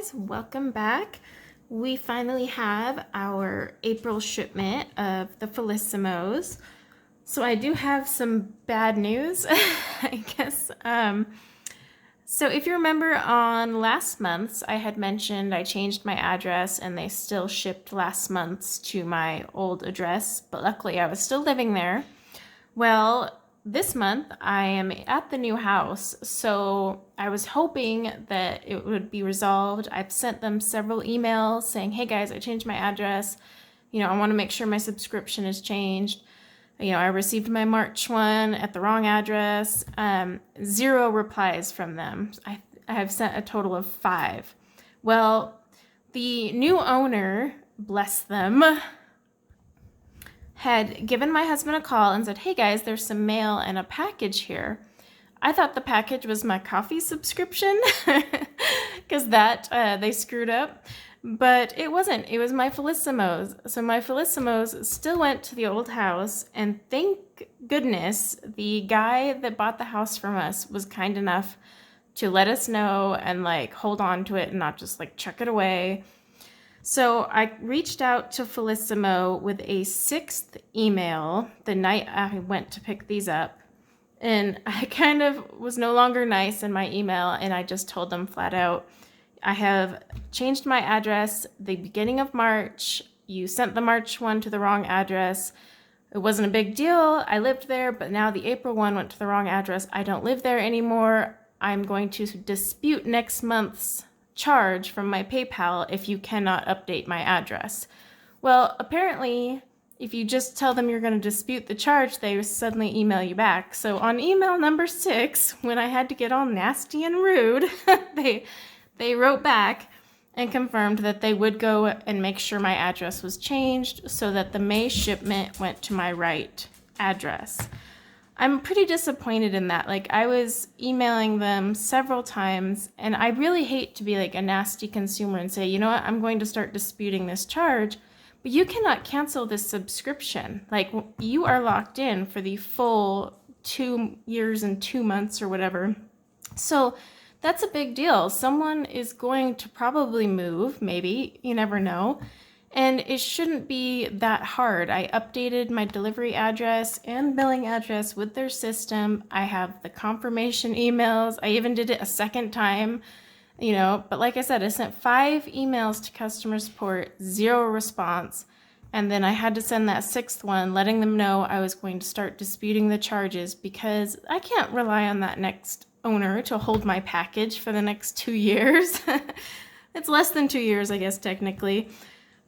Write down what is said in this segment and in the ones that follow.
guys, welcome back. We finally have our April shipment of the Felissimos. So I do have some bad news, I guess. So if you remember on last month's, I had mentioned I changed my address and they still shipped last month's to my old address, but luckily I was still living there. Well, this month I am at the new house, so I was hoping that it would be resolved. I've sent them several emails saying, hey guys, I changed my address. I want to make sure my subscription is changed. I received my March one at the wrong address. 0 replies from them. I have sent a total of 5. Well, the new owner, bless them, had given my husband a call and said, hey guys, there's some mail and a package here. I thought the package was my coffee subscription because they screwed up, but it wasn't. It was my Felissimos. So my Felissimos still went to the old house, and thank goodness the guy that bought the house from us was kind enough to let us know and hold on to it and not just chuck it away. So I reached out to Felissimo with a 6th email the night I went to pick these up. And I kind of was no longer nice in my email, and I just told them flat out, I have changed my address the beginning of March. You sent the March one to the wrong address. It wasn't a big deal. I lived there, but now the April one went to the wrong address. I don't live there anymore. I'm going to dispute next month's charge from my PayPal if you cannot update my address. Well, apparently, if you just tell them you're going to dispute the charge, they suddenly email you back. So on email number 6, when I had to get all nasty and rude, they wrote back and confirmed that they would go and make sure my address was changed so that the May shipment went to my right address. I'm pretty disappointed in that. I was emailing them several times, and I really hate to be a nasty consumer and say, you know what, I'm going to start disputing this charge, but you cannot cancel this subscription. You are locked in for the full 2 years and 2 months or whatever. So that's a big deal. Someone is going to probably move, maybe, you never know. And it shouldn't be that hard. I updated my delivery address and billing address with their system. I have the confirmation emails. I even did it a second time, but like I said, I sent 5 emails to customer support, 0 response. And then I had to send that 6th one, letting them know I was going to start disputing the charges because I can't rely on that next owner to hold my package for the next 2 years. It's less than 2 years, I guess, technically.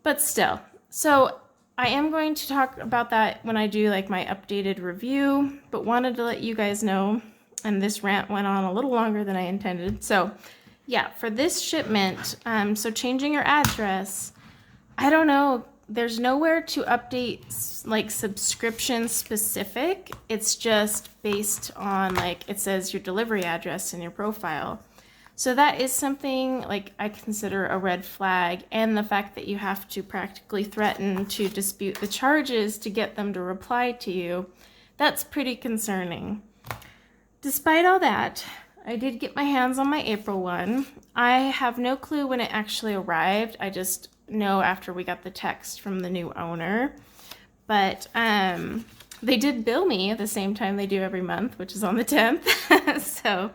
But still, so I am going to talk about that when I do my updated review, but wanted to let you guys know, and this rant went on a little longer than I intended. So yeah, for this shipment, so changing your address, I don't know, there's nowhere to update subscription specific. It's just based on it says your delivery address in your profile. So that is something I consider a red flag, and the fact that you have to practically threaten to dispute the charges to get them to reply to you, that's pretty concerning. Despite all that, I did get my hands on my April one. I have no clue when it actually arrived. I just know after we got the text from the new owner. But they did bill me at the same time they do every month, which is on the 10th. So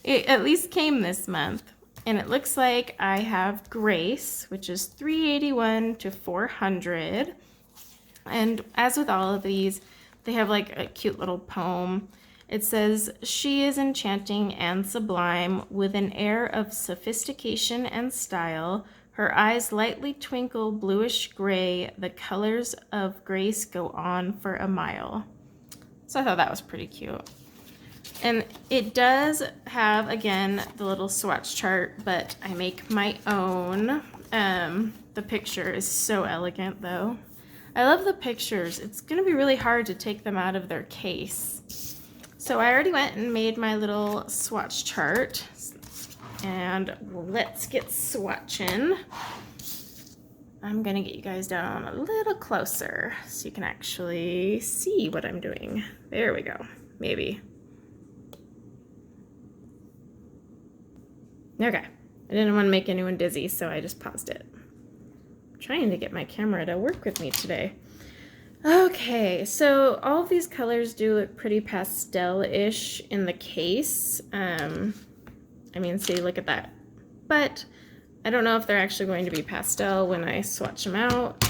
it at least came this month, and it looks like I have Grace, which is $381 to $400. And as with all of these, they have a cute little poem. It says, she is enchanting and sublime with an air of sophistication and style. Her eyes lightly twinkle bluish gray. The colors of Grace go on for a mile. So I thought that was pretty cute. And it does have, again, the little swatch chart, but I make my own. The picture is so elegant, though. I love the pictures. It's going to be really hard to take them out of their case. So I already went and made my little swatch chart. And let's get swatching. I'm going to get you guys down a little closer so you can actually see what I'm doing. There we go. Maybe. Okay, didn't want to make anyone dizzy, so I just paused it. I'm trying to get my camera to work with me today. Okay, so all of these colors do look pretty pastel-ish in the case. I mean, see, look at that. But I don't know if they're actually going to be pastel when I swatch them out.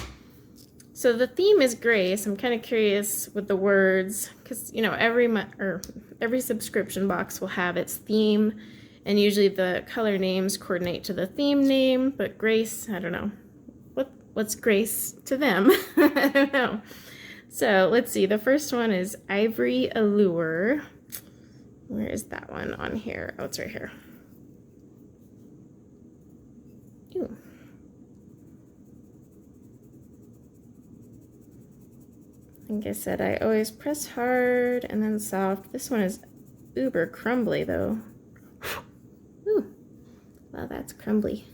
So the theme is gray, so I'm kind of curious with the words, because, you know, every subscription box will have its theme, and usually the color names coordinate to the theme name, but Grace, I don't know. What's Grace to them? I don't know. So let's see, the first one is Ivory Allure. Where is that one on here? Oh, it's right here. Ooh. Like I said, I always press hard and then soft. This one is uber crumbly though. Ooh, wow, that's crumbly.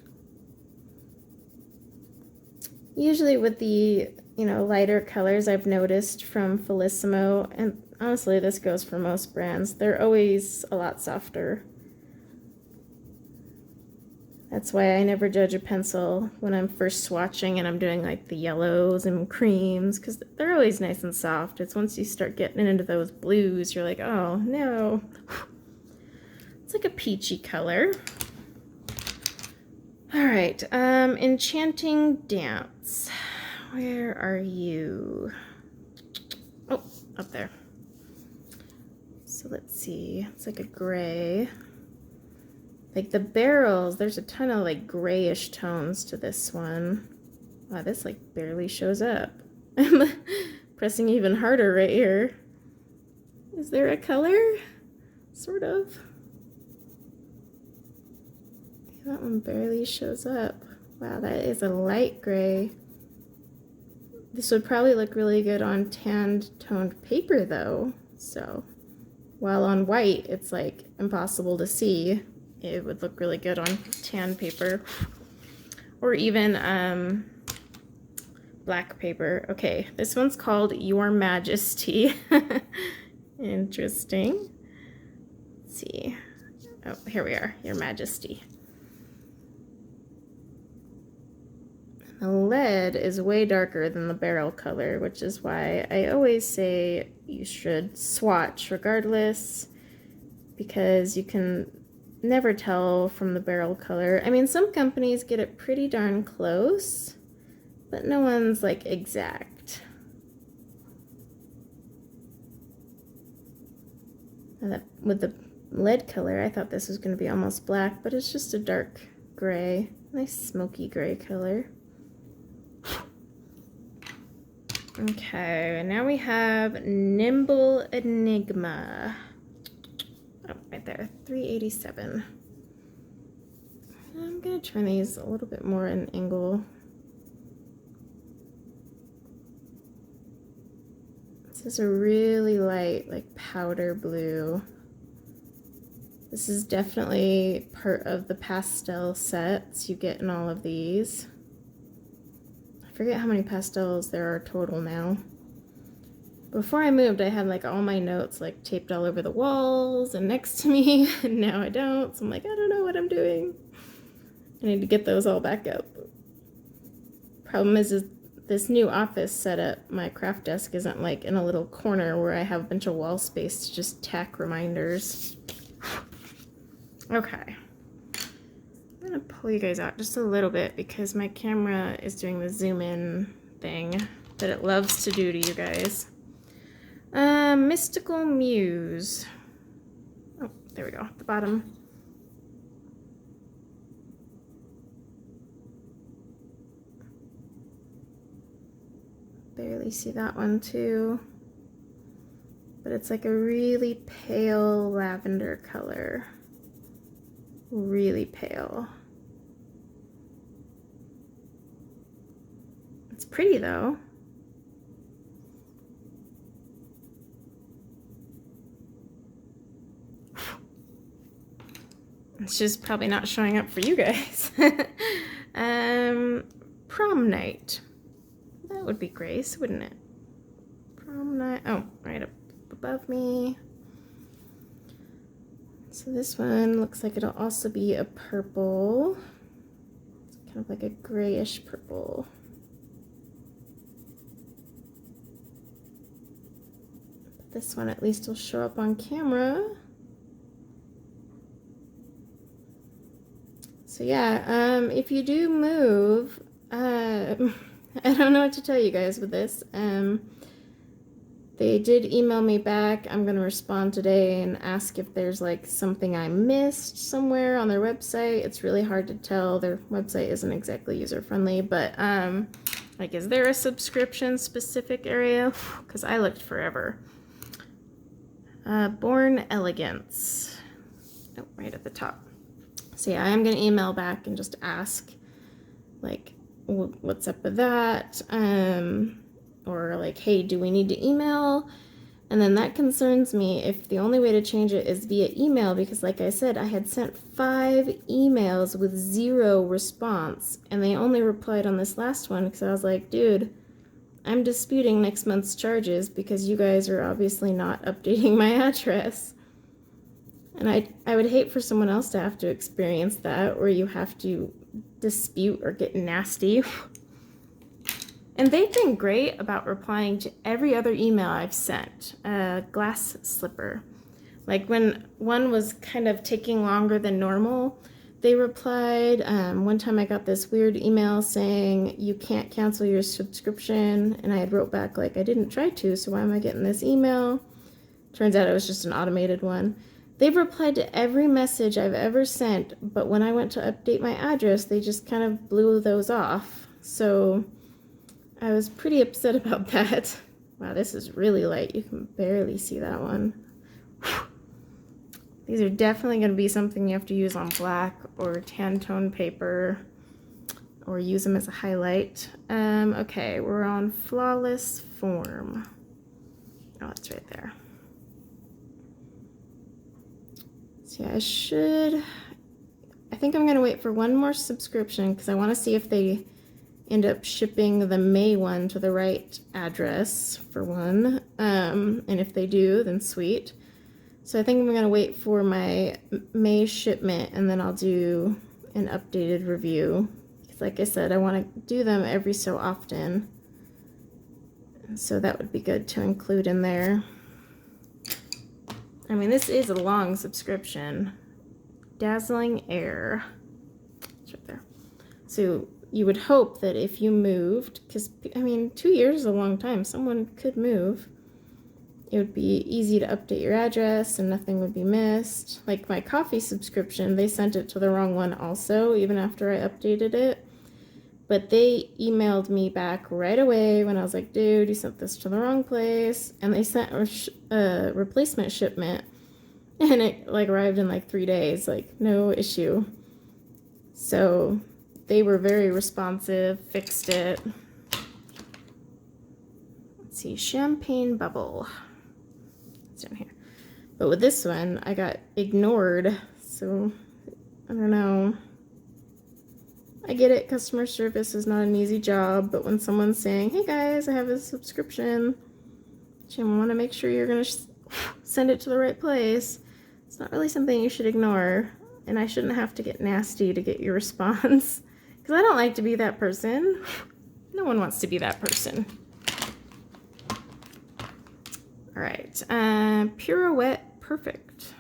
Usually with the, you know, lighter colors I've noticed from Felissimo, and honestly this goes for most brands, they're always a lot softer. That's why I never judge a pencil when I'm first swatching and I'm doing like the yellows and creams, because they're always nice and soft. It's once you start getting into those blues, you're like, oh no. It's like a peachy color. All right, Enchanting Dance. Where are you? Oh, up there. So let's see, it's like a gray. Like the barrels, there's a ton of like grayish tones to this one. Wow, this like barely shows up. I'm pressing even harder right here. Is there a color? Sort of. That one barely shows up. Wow, that is a light gray. This would probably look really good on tanned toned paper though. So while on white, it's like impossible to see. It would look really good on tan paper or even black paper. Okay, this one's called Your Majesty. Interesting. Let's see. Oh, here we are, Your Majesty. The lead is way darker than the barrel color, which is why I always say you should swatch regardless, because you can never tell from the barrel color. I mean, some companies get it pretty darn close, but no one's like exact. And with the lead color, I thought this was going to be almost black, but it's just a dark gray. Nice smoky gray color. Okay, now we have Nimble Enigma. Oh, right there, 387. I'm gonna turn these a little bit more at an angle. This is a really light, like powder blue. This is definitely part of the pastel sets you get in all of these. I forget how many pastels there are total now. Before I moved, I had like all my notes like taped all over the walls and next to me, and now I don't, so I'm like, I don't know what I'm doing. I need to get those all back up. Problem is this new office setup, my craft desk isn't like in a little corner where I have a bunch of wall space to just tack reminders. Okay. I'm gonna pull you guys out just a little bit because my camera is doing the zoom in thing that it loves to do to you guys. Mystical Muse. Oh, there we go, at the bottom. Barely see that one too. But it's like a really pale lavender color. Really pale. It's pretty though. It's just probably not showing up for you guys. Prom night. That would be Grace, wouldn't it? Prom night. Oh, right up above me. So this one looks like it'll also be a purple. It's kind of like a grayish purple. But this one at least will show up on camera. So yeah, if you do move, I don't know what to tell you guys with this. They did email me back. I'm going to respond today and ask if there's like something I missed somewhere on their website. It's really hard to tell. Their website isn't exactly user-friendly, but like, is there a subscription specific area? Because I looked forever. Born Elegance. Oh, right at the top. So yeah, I am going to email back and just ask, like, what's up with that? Or like, hey, do we need to email? And then that concerns me if the only way to change it is via email, because like I said, I had sent 5 emails with 0 response, and they only replied on this last one because I was like, dude, I'm disputing next month's charges because you guys are obviously not updating my address. And I would hate for someone else to have to experience that, where you have to dispute or get nasty. And they've been great about replying to every other email I've sent. Glass slipper. Like when one was kind of taking longer than normal, they replied. One time I got this weird email saying, you can't cancel your subscription. And I had wrote back like, I didn't try to, so why am I getting this email? Turns out it was just an automated one. They've replied to every message I've ever sent, but when I went to update my address, they just kind of blew those off. So I was pretty upset about that. Wow, this is really light. You can barely see that one. Whew. These are definitely going to be something you have to use on black or tan tone paper, or use them as a highlight. Okay, we're on Flawless Form. Oh, it's right there. So yeah, I think I'm going to wait for one more subscription because I want to see if they end up shipping the May one to the right address for one. And if they do, then sweet. So I think I'm going to wait for my May shipment, and then I'll do an updated review. Because like I said, I want to do them every so often. So that would be good to include in there. I mean, this is a long subscription. Dazzling Air. It's right there. So you would hope that if you moved, because, I mean, 2 years is a long time. Someone could move. It would be easy to update your address and nothing would be missed. Like my coffee subscription, they sent it to the wrong one also, even after I updated it. But they emailed me back right away when I was like, dude, you sent this to the wrong place. And they sent a replacement shipment. And it like arrived in like 3 days, like no issue. So they were very responsive, fixed it. Let's see, Champagne Bubble. It's down here. But with this one, I got ignored. So I don't know. I get it, customer service is not an easy job, but when someone's saying, hey guys, I have a subscription, you want to make sure you're going to send it to the right place. It's not really something you should ignore, and I shouldn't have to get nasty to get your response, because I don't like to be that person. No one wants to be that person. All right, Pirouette Perfect.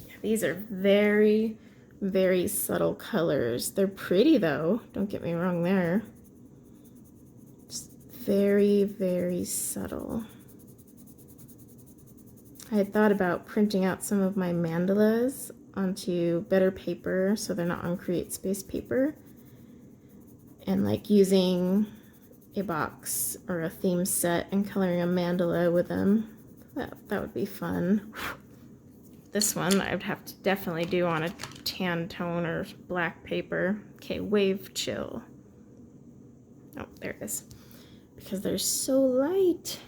Yeah, these are very, very subtle colors. They're pretty though, don't get me wrong there. Just very, very subtle. I had thought about printing out some of my mandalas onto better paper so they're not on Create Space paper, and like using a box or a theme set and coloring a mandala with them. That would be fun. This one I would have to definitely do on a tan tone or black paper. Okay, Wave Chill. Oh, there it is. Because they're so light.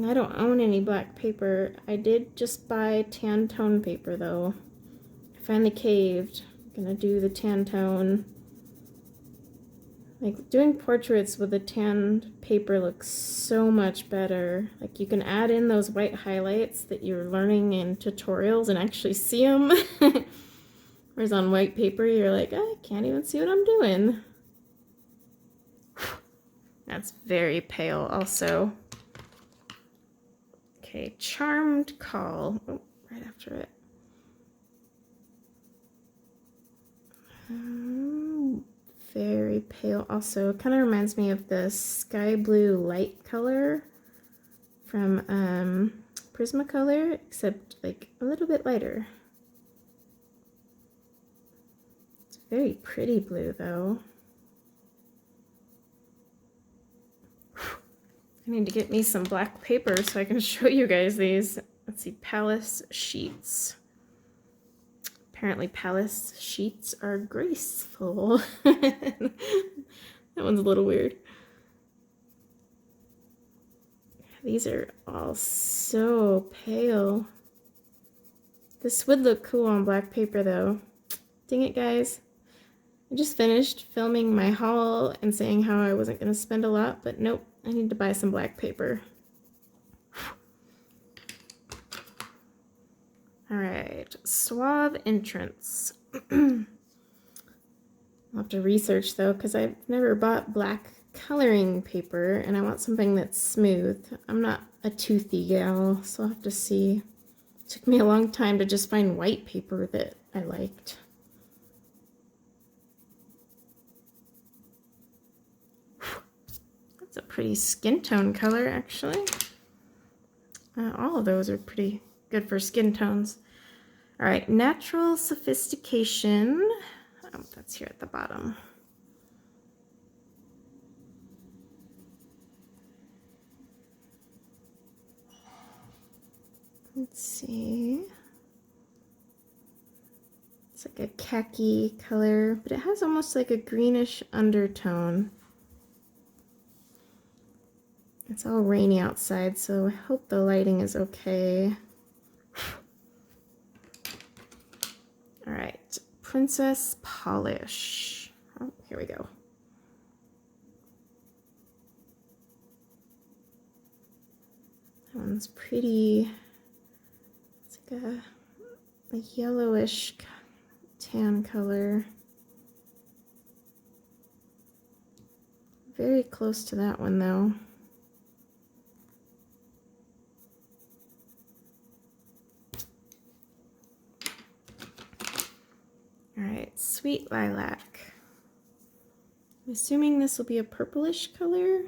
I don't own any black paper. I did just buy tan tone paper though. I finally caved. I'm gonna do the tan tone. Like doing portraits with a tanned paper looks so much better. Like you can add in those white highlights that you're learning in tutorials and actually see them. Whereas on white paper, you're like, I can't even see what I'm doing. That's very pale also. Okay, Charmed Call. Oh, right after it. Very pale also. Kind of reminds me of the sky blue light color from Prismacolor, except like a little bit lighter. It's very pretty blue though. I need to get me some black paper so I can show you guys these. Let's see, Palace Sheets. Apparently Palace sheets are graceful. That one's a little weird. These are all so pale. This would look cool on black paper though. Dang it, guys. I just finished filming my haul and saying how I wasn't going to spend a lot, but nope, I need to buy some black paper. All right, Suave Entrance. I'll have to research though, because I've never bought black coloring paper and I want something that's smooth. I'm not a toothy gal, so I'll have to see. It took me a long time to just find white paper that I liked. That's a pretty skin tone color, actually. All of those are pretty good for skin tones. All right, Natural Sophistication. Oh, that's here at the bottom. Let's see. It's like a khaki color, but it has almost like a greenish undertone. It's all rainy outside, so I hope the lighting is okay. All right, Princess Polish. Oh, here we go. That one's pretty. It's like a yellowish tan color. Very close to that one though. All right, Sweet Lilac. I'm assuming this will be a purplish color.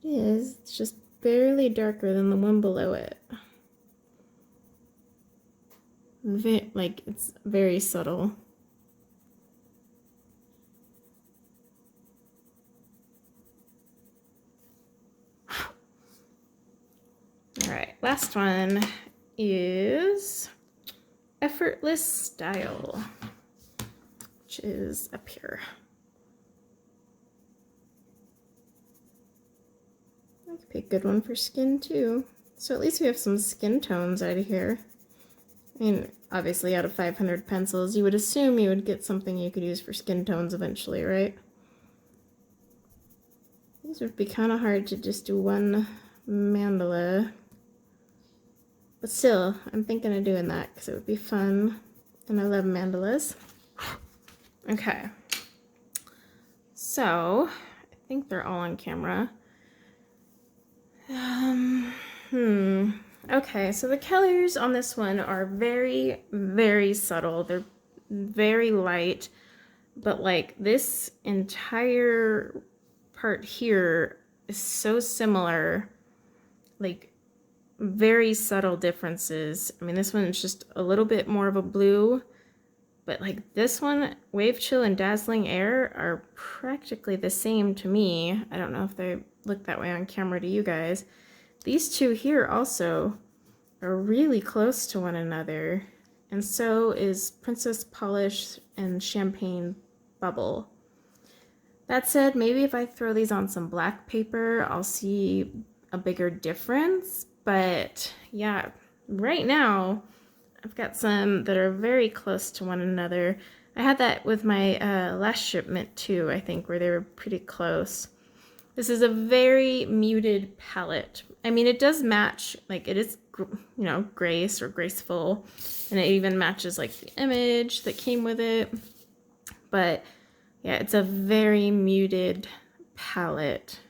It is. It's just barely darker than the one below it. Like, it's very subtle. All right, last one is Effortless Style, which is up here. That could be a good one for skin too. So at least we have some skin tones out of here. I mean, obviously out of 500 pencils, you would assume you would get something you could use for skin tones eventually, right? These would be kind of hard to just do one mandala. But still, I'm thinking of doing that because it would be fun. And I love mandalas. Okay. So, I think they're all on camera. Okay, so the colors on this one are very, very subtle. They're very light. But like this entire part here is so similar. Like, very subtle differences. I mean, this one is just a little bit more of a blue, but like this one, Wave Chill and Dazzling Air are practically the same to me. I don't know if they look that way on camera to you guys. These two here also are really close to one another, and so is Princess Polish and Champagne Bubble. That said, maybe if I throw these on some black paper, I'll see a bigger difference. But yeah, right now I've got some that are very close to one another. I had that with my last shipment too, I think, where they were pretty close. This is a very muted palette. I mean, it does match, like it is, you know, grace or graceful, and it even matches like the image that came with it. But yeah, it's a very muted palette.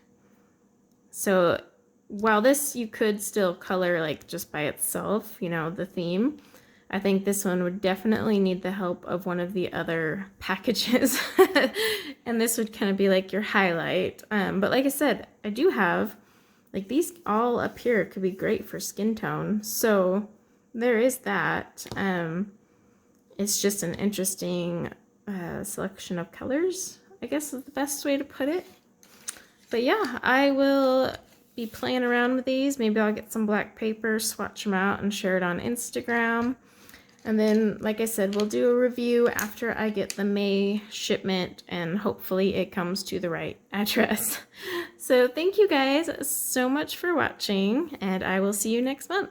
So while this you could still color like just by itself, you know, the theme, I think this one would definitely need the help of one of the other packages. And this would kind of be like your highlight. But like I said, I do have, like these all up here could be great for skin tone. So there is that. It's just an interesting selection of colors, I guess is the best way to put it. But yeah, I will be playing around with these. Maybe I'll get some black paper, swatch them out, and share it on Instagram. And then, like I said, we'll do a review after I get the May shipment, and hopefully it comes to the right address. So thank you guys so much for watching, and I will see you next month.